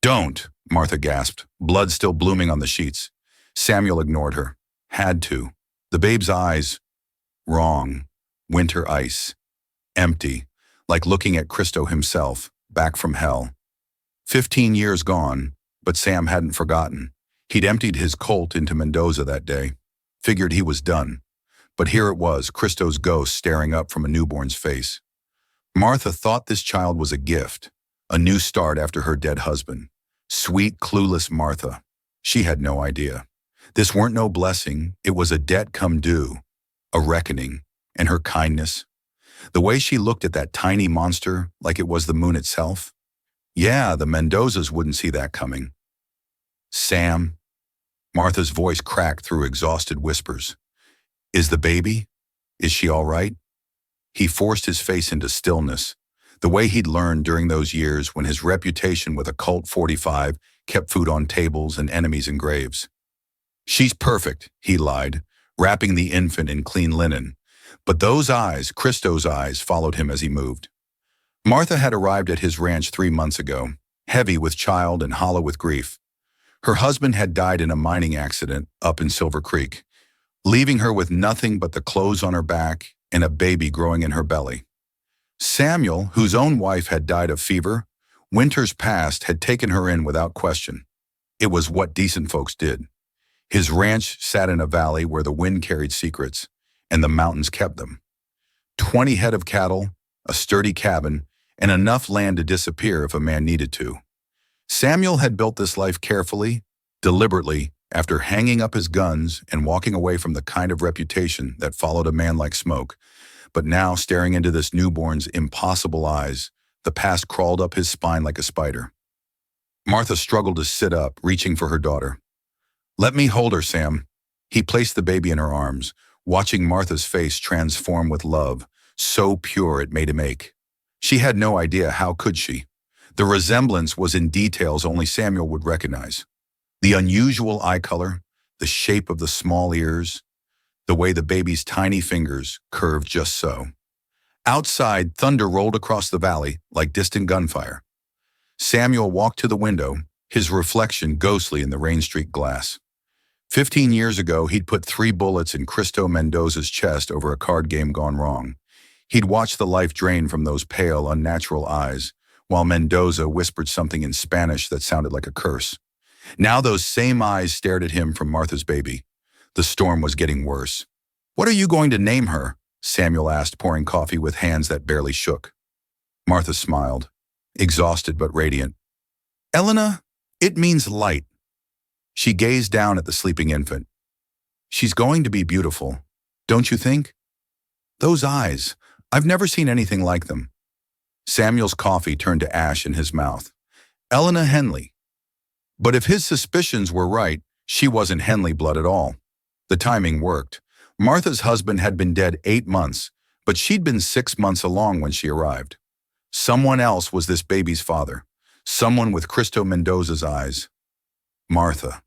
Don't, Martha gasped, blood still blooming on the sheets. Samuel ignored her. Had to. The babe's eyes, wrong. Winter ice. Empty, like looking at Christo himself, back from hell. 15 years gone, but Sam hadn't forgotten. He'd emptied his Colt into Mendoza that day. Figured he was done. But here it was, Christo's ghost staring up from a newborn's face. Martha thought this child was a gift, a new start after her dead husband. Sweet, clueless Martha. She had no idea. This weren't no blessing, it was a debt come due, a reckoning, and her kindness. The way she looked at that tiny monster like it was the moon itself. Yeah, the Mendozas wouldn't see that coming. Sam. Martha's voice cracked through exhausted whispers. Is the baby? Is she all right? He forced his face into stillness, the way he'd learned during those years when his reputation with a Colt 45 kept food on tables and enemies in graves. She's perfect, he lied, wrapping the infant in clean linen. But those eyes, Christo's eyes, followed him as he moved. Martha had arrived at his ranch 3 months ago, heavy with child and hollow with grief. Her husband had died in a mining accident up in Silver Creek, leaving her with nothing but the clothes on her back and a baby growing in her belly. Samuel, whose own wife had died of fever, winters past had taken her in without question. It was what decent folks did. His ranch sat in a valley where the wind carried secrets, and the mountains kept them. 20 head of cattle, a sturdy cabin, and enough land to disappear if a man needed to. Samuel had built this life carefully, deliberately, after hanging up his guns and walking away from the kind of reputation that followed a man like smoke. But now, staring into this newborn's impossible eyes, the past crawled up his spine like a spider. Martha struggled to sit up, reaching for her daughter. Let me hold her, Sam. He placed the baby in her arms, watching Martha's face transform with love, so pure it made him ache. She had no idea, how could she? The resemblance was in details only Samuel would recognize. The unusual eye color, the shape of the small ears, the way the baby's tiny fingers curved just so. Outside, thunder rolled across the valley like distant gunfire. Samuel walked to the window, his reflection ghostly in the rain-streaked glass. 15 years ago, he'd put 3 bullets in Cristo Mendoza's chest over a card game gone wrong. He'd watched the life drain from those pale, unnatural eyes, while Mendoza whispered something in Spanish that sounded like a curse. Now those same eyes stared at him from Martha's baby. The storm was getting worse. What are you going to name her? Samuel asked, pouring coffee with hands that barely shook. Martha smiled, exhausted but radiant. Elena, it means light. She gazed down at the sleeping infant. She's going to be beautiful, don't you think? Those eyes, I've never seen anything like them. Samuel's coffee turned to ash in his mouth. Elena Henley. But if his suspicions were right, she wasn't Henley blood at all. The timing worked. Martha's husband had been dead 8 months, but she'd been 6 months along when she arrived. Someone else was this baby's father, someone with Cristo Mendoza's eyes. Martha.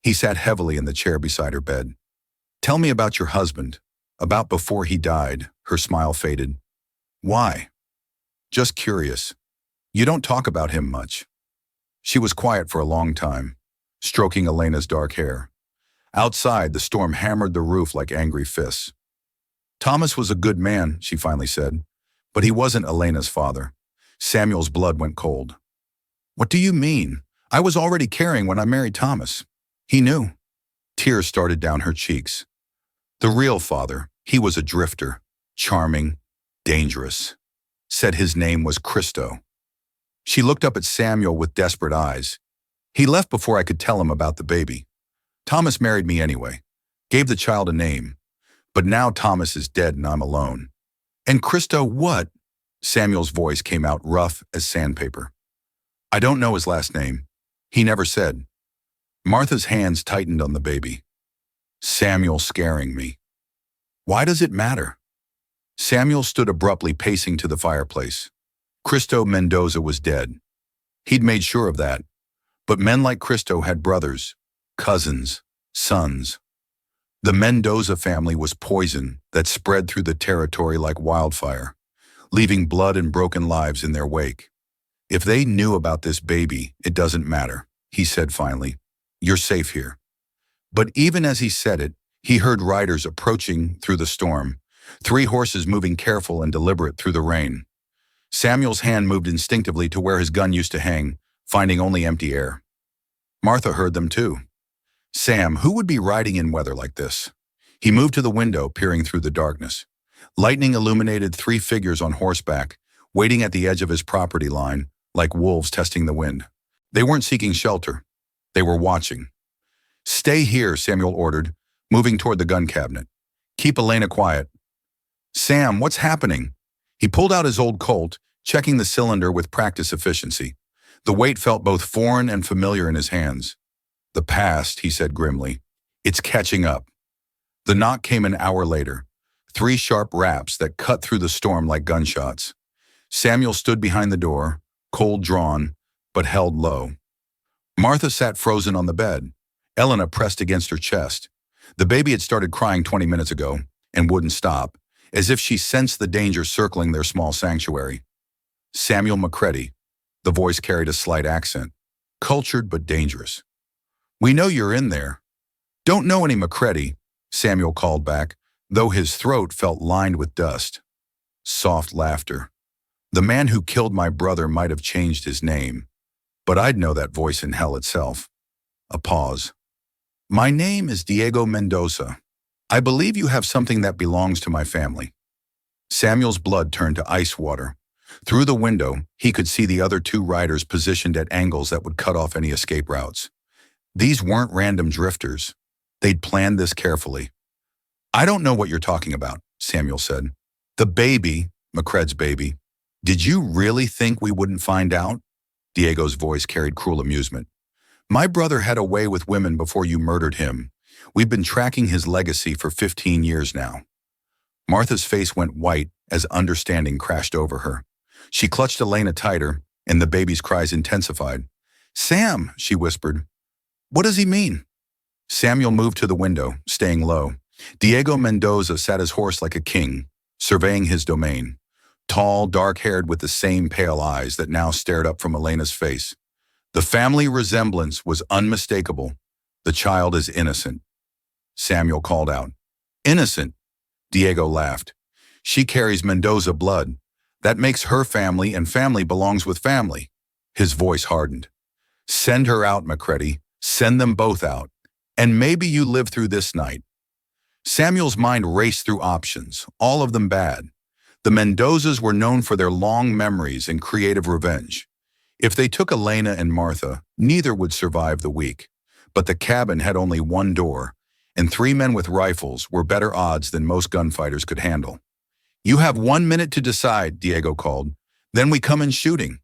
He sat heavily in the chair beside her bed. Tell me about your husband, about before he died. Her smile faded. Why? Just curious. You don't talk about him much. She was quiet for a long time, stroking Elena's dark hair. Outside, the storm hammered the roof like angry fists. Thomas was a good man, she finally said, but he wasn't Elena's father. Samuel's blood went cold. What do you mean? I was already caring when I married Thomas. He knew. Tears started down her cheeks. The real father, he was a drifter, charming, dangerous. Said his name was Cristo. She looked up at Samuel with desperate eyes. He left before I could tell him about the baby. Thomas married me anyway, gave the child a name. But now Thomas is dead and I'm alone. And Cristo what? Samuel's voice came out rough as sandpaper. I don't know his last name. He never said. Martha's hands tightened on the baby. Samuel scaring me. Why does it matter? Samuel stood abruptly, pacing to the fireplace. Cristo Mendoza was dead. He'd made sure of that. But men like Cristo had brothers, cousins, sons. The Mendoza family was poison that spread through the territory like wildfire, leaving blood and broken lives in their wake. If they knew about this baby, it doesn't matter, he said finally. You're safe here. But even as he said it, he heard riders approaching through the storm, 3 horses moving careful and deliberate through the rain. Samuel's hand moved instinctively to where his gun used to hang, finding only empty air. Martha heard them too. Sam, who would be riding in weather like this? He moved to the window, peering through the darkness. Lightning illuminated 3 figures on horseback, waiting at the edge of his property line, like wolves testing the wind. They weren't seeking shelter. They were watching. Stay here, Samuel ordered, moving toward the gun cabinet. Keep Elena quiet. Sam, what's happening? He pulled out his old Colt, checking the cylinder with practice efficiency. The weight felt both foreign and familiar in his hands. The past, he said grimly. It's catching up. The knock came an hour later. 3 sharp raps that cut through the storm like gunshots. Samuel stood behind the door, cold drawn, but held low. Martha sat frozen on the bed. Elena pressed against her chest. The baby had started crying 20 minutes ago and wouldn't stop, as if she sensed the danger circling their small sanctuary. Samuel McCready. The voice carried a slight accent. Cultured but dangerous. We know you're in there. Don't know any McCready, Samuel called back, though his throat felt lined with dust. Soft laughter. The man who killed my brother might have changed his name, but I'd know that voice in hell itself. A pause. My name is Diego Mendoza. I believe you have something that belongs to my family. Samuel's blood turned to ice water. Through the window, he could see the other 2 riders positioned at angles that would cut off any escape routes. These weren't random drifters. They'd planned this carefully. I don't know what you're talking about, Samuel said. The baby, McCred's baby. Did you really think we wouldn't find out? Diego's voice carried cruel amusement. My brother had a way with women before you murdered him. We've been tracking his legacy for 15 years now. Martha's face went white as understanding crashed over her. She clutched Elena tighter, and the baby's cries intensified. Sam, she whispered. What does he mean? Samuel moved to the window, staying low. Diego Mendoza sat his horse like a king, surveying his domain. Tall, dark-haired with the same pale eyes that now stared up from Elena's face. The family resemblance was unmistakable. The child is innocent. Samuel called out. Innocent? Diego laughed. She carries Mendoza blood. That makes her family, and family belongs with family. His voice hardened. Send her out, McCready. Send them both out. And maybe you live through this night. Samuel's mind raced through options, all of them bad. The Mendozas were known for their long memories and creative revenge. If they took Elena and Martha, neither would survive the week. But the cabin had only 1 door, and 3 men with rifles were better odds than most gunfighters could handle. You have 1 minute to decide, Diego called. Then we come in shooting.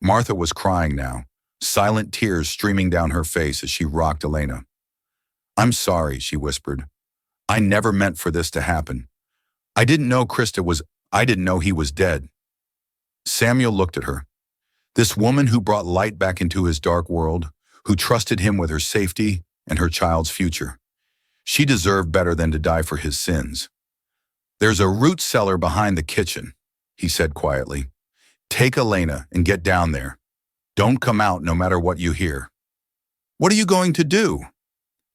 Martha was crying now, silent tears streaming down her face as she rocked Elena. I'm sorry, she whispered. I never meant for this to happen. I didn't know he was dead. Samuel looked at her. This woman who brought light back into his dark world, who trusted him with her safety and her child's future. She deserved better than to die for his sins. There's a root cellar behind the kitchen, he said quietly. Take Elena and get down there. Don't come out no matter what you hear. What are you going to do?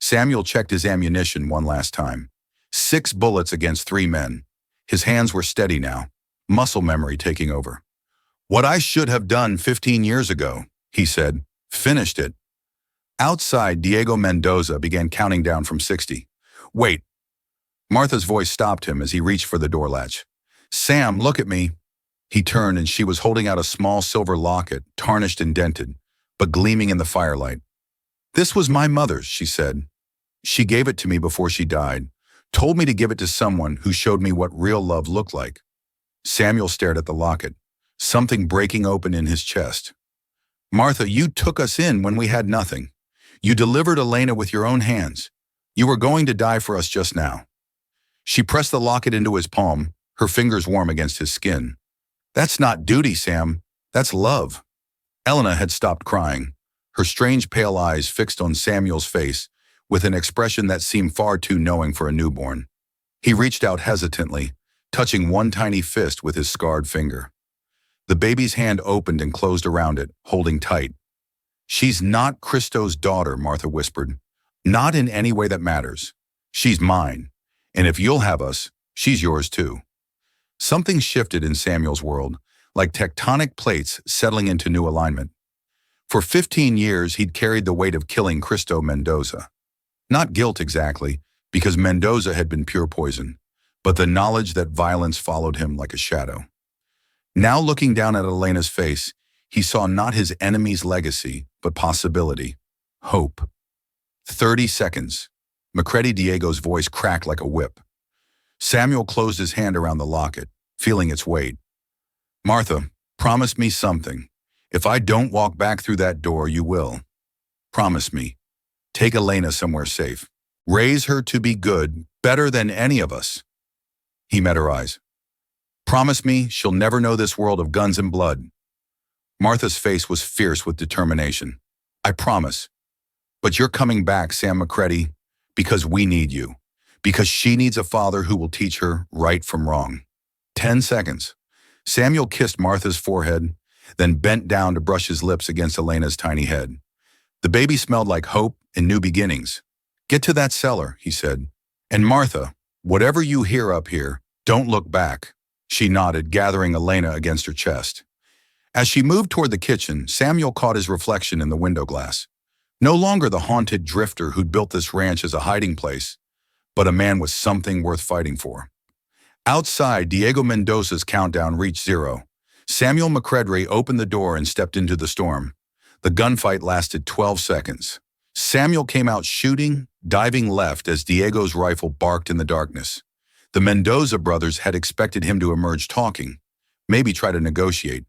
Samuel checked his ammunition one last time. 6 bullets against 3 men. His hands were steady now, muscle memory taking over. What I should have done 15 years ago, he said, finished it. Outside, Diego Mendoza began counting down from 60. Wait. Martha's voice stopped him as he reached for the door latch. Sam, look at me. He turned and she was holding out a small silver locket, tarnished and dented, but gleaming in the firelight. This was my mother's, she said. She gave it to me before she died, told me to give it to someone who showed me what real love looked like. Samuel stared at the locket, something breaking open in his chest. Martha, you took us in when we had nothing. You delivered Elena with your own hands. You were going to die for us just now. She pressed the locket into his palm, her fingers warm against his skin. That's not duty, Sam. That's love. Elena had stopped crying, her strange pale eyes fixed on Samuel's face with an expression that seemed far too knowing for a newborn. He reached out hesitantly, touching one tiny fist with his scarred finger. The baby's hand opened and closed around it, holding tight. "She's not Christo's daughter," Martha whispered. "Not in any way that matters. She's mine. And if you'll have us, she's yours too." Something shifted in Samuel's world, like tectonic plates settling into new alignment. For 15 years, he'd carried the weight of killing Cristo Mendoza. Not guilt exactly, because Mendoza had been pure poison, but the knowledge that violence followed him like a shadow. Now looking down at Elena's face, he saw not his enemy's legacy, but possibility, hope. 30 seconds. Macready Diego's voice cracked like a whip. Samuel closed his hand around the locket, feeling its weight. "Martha, promise me something. If I don't walk back through that door, you will. Promise me. Take Elena somewhere safe. Raise her to be good, better than any of us." He met her eyes. "Promise me she'll never know this world of guns and blood." Martha's face was fierce with determination. "I promise. But you're coming back, Sam Macready, because we need you. Because she needs a father who will teach her right from wrong." 10 seconds. Samuel kissed Martha's forehead, then bent down to brush his lips against Elena's tiny head. The baby smelled like hope and new beginnings. "Get to that cellar," he said. "And Martha, whatever you hear up here, don't look back." She nodded, gathering Elena against her chest. As she moved toward the kitchen, Samuel caught his reflection in the window glass. No longer the haunted drifter who'd built this ranch as a hiding place, but a man with something worth fighting for. Outside, Diego Mendoza's countdown reached 0. Samuel Macready opened the door and stepped into the storm. The gunfight lasted 12 seconds. Samuel came out shooting, diving left as Diego's rifle barked in the darkness. The Mendoza brothers had expected him to emerge talking, maybe try to negotiate.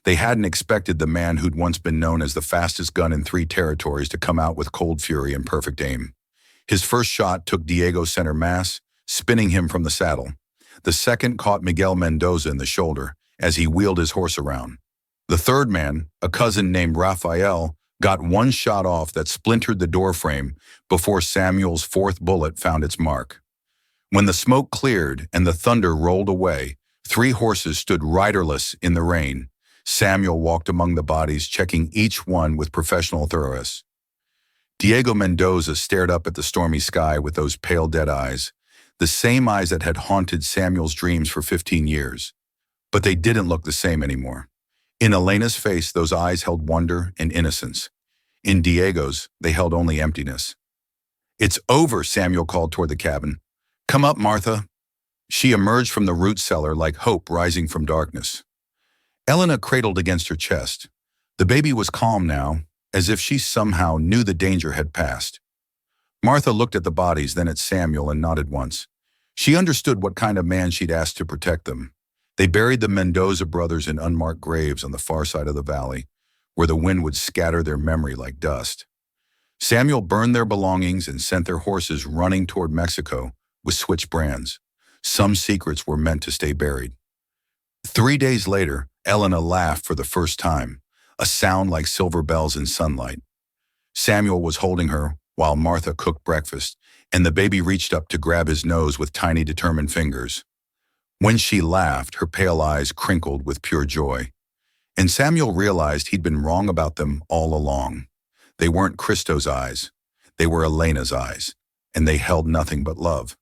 They hadn't expected the man who'd once been known as the fastest gun in 3 territories to come out with cold fury and perfect aim. His first shot took Diego center mass, spinning him from the saddle. The second caught Miguel Mendoza in the shoulder as he wheeled his horse around. The third man, a cousin named Rafael, got one shot off that splintered the doorframe before Samuel's 4th bullet found its mark. When the smoke cleared and the thunder rolled away, 3 horses stood riderless in the rain. Samuel walked among the bodies, checking each one with professional thoroughness. Diego Mendoza stared up at the stormy sky with those pale dead eyes, the same eyes that had haunted Samuel's dreams for 15 years. But they didn't look the same anymore. In Elena's face, those eyes held wonder and innocence. In Diego's, they held only emptiness. "It's over," Samuel called toward the cabin. "Come up, Martha." She emerged from the root cellar like hope rising from darkness. Elena cradled against her chest. The baby was calm now, as if she somehow knew the danger had passed. Martha looked at the bodies, then at Samuel, and nodded once. She understood what kind of man she'd asked to protect them. They buried the Mendoza brothers in unmarked graves on the far side of the valley, where the wind would scatter their memory like dust. Samuel burned their belongings and sent their horses running toward Mexico with switched brands. Some secrets were meant to stay buried. 3 days later, Elena laughed for the first time, a sound like silver bells in sunlight. Samuel was holding her while Martha cooked breakfast, and the baby reached up to grab his nose with tiny, determined fingers. When she laughed, her pale eyes crinkled with pure joy. And Samuel realized he'd been wrong about them all along. They weren't Cristo's eyes. They were Elena's eyes, and they held nothing but love.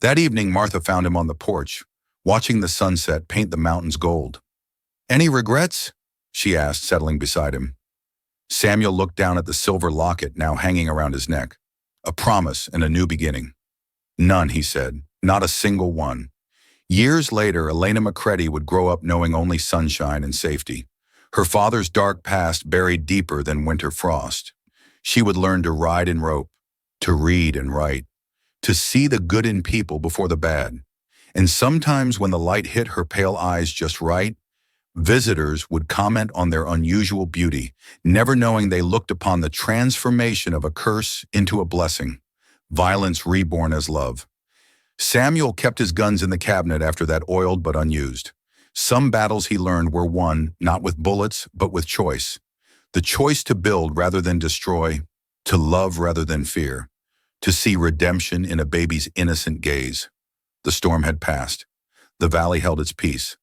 That evening, Martha found him on the porch, watching the sunset paint the mountains gold. "Any regrets?" she asked, settling beside him. Samuel looked down at the silver locket now hanging around his neck. "A promise and a new beginning." "None," he said. "Not a single one." Years later, Elena Macready would grow up knowing only sunshine and safety. Her father's dark past buried deeper than winter frost. She would learn to ride and rope, to read and write, to see the good in people before the bad. And sometimes when the light hit her pale eyes just right, visitors would comment on their unusual beauty, never knowing they looked upon the transformation of a curse into a blessing, violence reborn as love. Samuel kept his guns in the cabinet after that, oiled but unused. Some battles he learned were won not with bullets, but with choice. The choice to build rather than destroy, to love rather than fear, to see redemption in a baby's innocent gaze. The storm had passed. The valley held its peace.